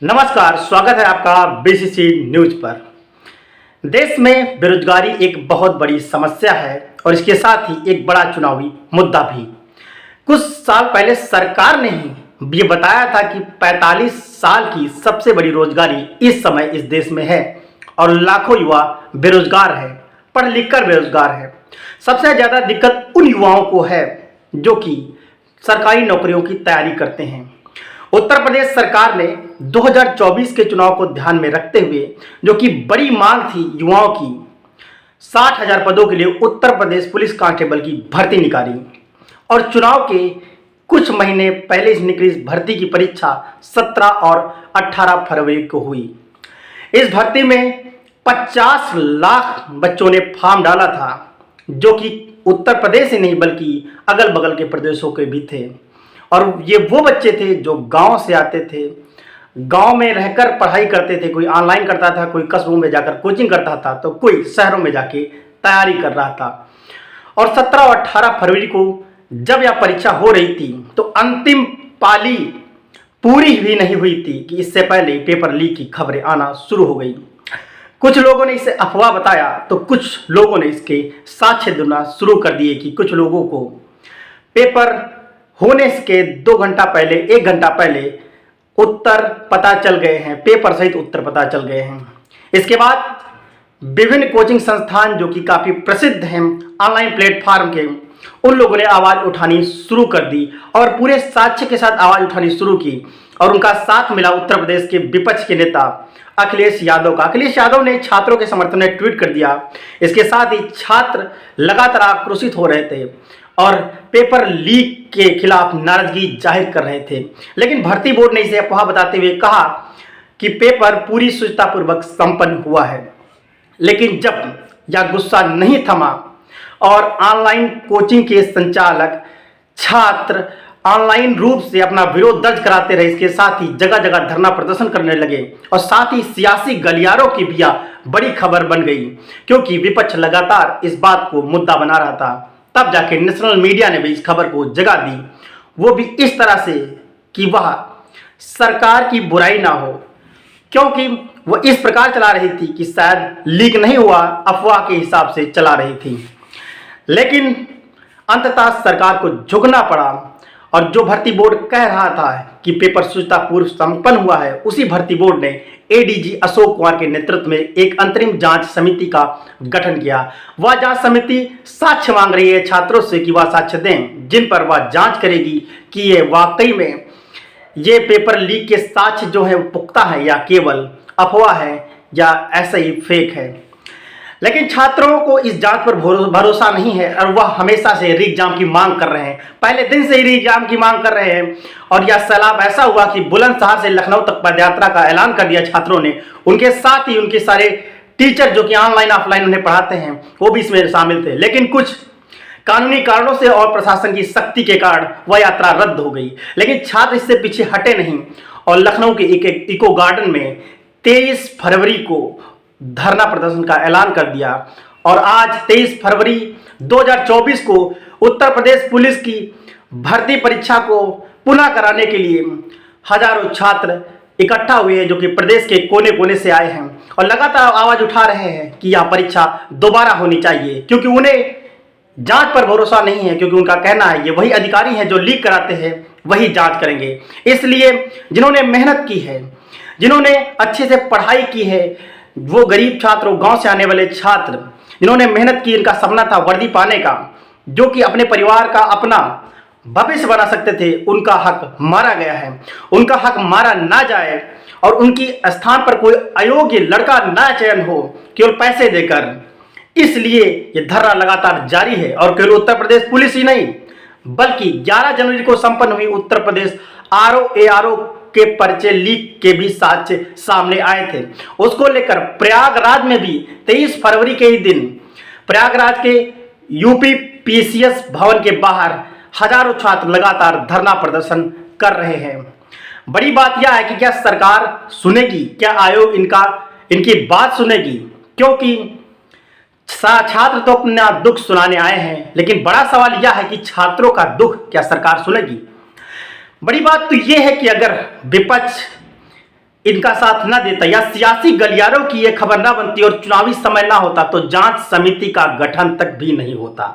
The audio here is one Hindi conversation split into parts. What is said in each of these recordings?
नमस्कार, स्वागत है आपका बीसीसी न्यूज पर। देश में बेरोजगारी एक बहुत बड़ी समस्या है और इसके साथ ही एक बड़ा चुनावी मुद्दा भी। कुछ साल पहले सरकार ने ही ये बताया था कि 45 साल की सबसे बड़ी रोजगारी इस समय इस देश में है और लाखों युवा बेरोजगार है, पढ़ लिख कर बेरोजगार है। सबसे ज़्यादा दिक्कत उन युवाओं को है जो कि सरकारी नौकरियों की तैयारी करते हैं। उत्तर प्रदेश सरकार ने 2024 के चुनाव को ध्यान में रखते हुए, जो कि बड़ी मांग थी युवाओं की, 60,000 पदों के लिए उत्तर प्रदेश पुलिस कांस्टेबल की भर्ती निकाली और चुनाव के कुछ महीने पहले से निकली इस भर्ती की परीक्षा 17 और 18 फरवरी को हुई। इस भर्ती में 50 लाख बच्चों ने फॉर्म डाला था, जो कि उत्तर प्रदेश ही नहीं बल्कि अगल बगल के प्रदेशों के भी थे। और ये वो बच्चे थे जो गांव से आते थे, गांव में रहकर पढ़ाई करते थे। कोई ऑनलाइन करता था, कोई कस्बों में जाकर कोचिंग करता था, तो कोई शहरों में जाके तैयारी कर रहा था। और 17 और 18 फरवरी को जब यह परीक्षा हो रही थी तो अंतिम पाली पूरी भी नहीं हुई थी कि इससे पहले पेपर लीक की खबरें आना शुरू हो गई। कुछ लोगों ने इसे अफवाह बताया तो कुछ लोगों ने इसके साक्ष्य देना शुरू कर दिए कि कुछ लोगों को पेपर होने के 2 घंटा पहले, 1 घंटा पहले उत्तर पता चल गए हैं, पेपर सहित उत्तर पता चल गए हैं। इसके बाद विभिन्न कोचिंग संस्थान जो कि काफ़ी प्रसिद्ध हैं ऑनलाइन प्लेटफॉर्म के, उन लोगों ने आवाज़ उठानी शुरू कर दी और पूरे साक्ष्य के साथ आवाज़ उठानी शुरू की। और उनका साथ मिला उत्तर प्रदेश के विपक्ष के नेता अखिलेश यादव का। अखिलेश यादव ने छात्रों के समर्थन में ट्वीट कर दिया। इसके साथ ही छात्र लगातार आक्रोशित हो रहे थे और पेपर लीक के खिलाफ नाराजगी जाहिर कर रहे थे। लेकिन भर्ती बोर्ड ने इसे अफवाह बताते हुए कहा कि पेपर पूरी शुचितापूर्वक संपन्न हुआ है। लेकिन जब यह गुस्सा नहीं थमा और ऑनलाइन कोचिंग के संचालक छात्र ऑनलाइन रूप से अपना विरोध दर्ज कराते रहे, इसके साथ ही जगह जगह धरना प्रदर्शन करने लगे और साथ ही सियासी गलियारों की भी बड़ी खबर बन गई, क्योंकि विपक्ष लगातार इस बात को मुद्दा बना रहा था। तब जाके नेशनल मीडिया ने भी इस खबर को जगह दी, वो भी इस तरह से कि वह सरकार की बुराई ना हो, क्योंकि वो इस प्रकार चला रही थी कि शायद लीक नहीं हुआ, अफवाह के हिसाब से चला रही थी। लेकिन अंततः सरकार को झुकना पड़ा और जो भर्ती बोर्ड कह रहा था कि पेपर शुचितापूर्व संपन्न हुआ है, उसी भर्ती बोर्ड ने एडीजी अशोक कुमार के नेतृत्व में एक अंतरिम जांच समिति का गठन किया। वह जांच समिति साक्ष्य मांग रही है छात्रों से कि वह साक्ष्य दें, जिन पर वह जांच करेगी कि ये वाकई में ये पेपर लीक के साक्ष्य जो है वो पुख्ता है या केवल अफवाह है या ऐसा ही फेक है। लेकिन छात्रों को इस जांच पर भरोसा नहीं है और वह हमेशा से री एग्जाम की मांग कर रहे हैं, पहले दिन से ही री एग्जाम की मांग कर रहे हैं। और यह सैलाब ऐसा हुआ कि बुलंदशहर से लखनऊ तक पदयात्रा का ऐलान कर दिया छात्रों ने। उनके साथ ही उनके सारे टीचर जो कि ऑनलाइन ऑफलाइन उन्हें पढ़ाते हैं वो भी इसमें शामिल थे। लेकिन कुछ कानूनी कारणों से और प्रशासन की सख्ती के कारण वह यात्रा रद्द हो गई। लेकिन छात्र इससे पीछे हटे नहीं और लखनऊ के एक इको गार्डन में 23 फरवरी को धरना प्रदर्शन का ऐलान कर दिया। और आज 23 फरवरी 2024 को उत्तर प्रदेश पुलिस की भर्ती परीक्षा को पुनः कराने के लिए हजारों छात्र इकट्ठा हुए हैं, जो कि प्रदेश के कोने कोने से आए हैं और लगातार आवाज उठा रहे हैं कि यह परीक्षा दोबारा होनी चाहिए, क्योंकि उन्हें जांच पर भरोसा नहीं है। क्योंकि उनका कहना है ये वही अधिकारी हैं जो लीक कराते हैं, वही जांच करेंगे। इसलिए जिन्होंने मेहनत की है, जिन्होंने अच्छे से पढ़ाई की है, वो गरीब छात्र, गांव से आने वाले छात्र जिन्होंने मेहनत की, इनका सपना था वर्दी पाने का, जो कि अपने परिवार का अपना भविष्य बना सकते थे, उनका हक मारा गया है। उनका हक मारा ना जाए और उनकी स्थान पर कोई अयोग्य लड़का ना चयन हो केवल पैसे देकर। इसलिए ये धरना लगातार जारी है और केवल उत्तर प्रदेश पुलिस ही नहीं बल्कि 11 जनवरी को संपन्न हुई उत्तर प्रदेश आरओ के पर्चे लीक के भी साक्ष्य सामने आए थे। उसको लेकर प्रयागराज में भी 23 फरवरी के ही दिन प्रयागराज के यूपी पीसीएस भवन के बाहर हजारों छात्र लगातार धरना प्रदर्शन कर रहे हैं। बड़ी बात यह है कि क्या सरकार सुनेगी, क्या आयोग इनकी बात सुनेगी, क्योंकि छात्र तो अपना दुख सुनाने आए हैं। लेकिन बड़ा सवाल यह है कि छात्रों का दुख क्या सरकार सुनेगी। बड़ी बात तो यह है कि अगर विपक्ष इनका साथ न देता या सियासी गलियारों की ये खबर ना बनती और चुनावी समय ना होता तो जांच समिति का गठन तक भी नहीं होता।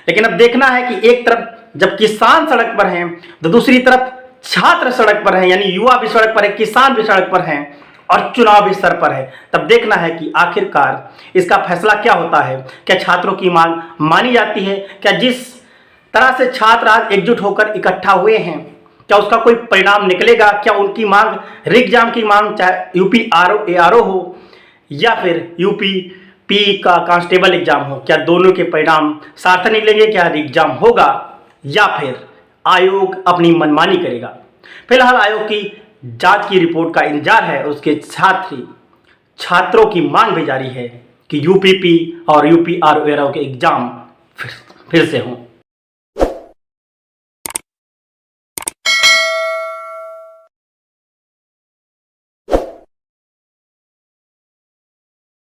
लेकिन अब देखना है कि एक तरफ जब किसान सड़क पर हैं तो दूसरी तरफ छात्र सड़क पर हैं, यानी युवा भी सड़क पर है, किसान भी सड़क पर हैं और चुनाव भी सर पर है। तब देखना है कि आखिरकार इसका फैसला क्या होता है। क्या छात्रों की मांग मानी जाती है? क्या जिस तरह से छात्र आज एकजुट होकर इकट्ठा हुए हैं क्या उसका कोई परिणाम निकलेगा? क्या उनकी मांग एग्जाम की मांग, चाहे यूपी ARO हो या फिर यूपी पी का कांस्टेबल एग्जाम हो, क्या दोनों के परिणाम सार्थक निकलेंगे? क्या एग्जाम होगा या फिर आयोग अपनी मनमानी करेगा? फिलहाल आयोग की जांच की रिपोर्ट का इंतजार है। उसके साथ ही छात्रों की मांग भी जारी है कि यूपीपी और यूपी ARO के एग्जाम फिर से हों।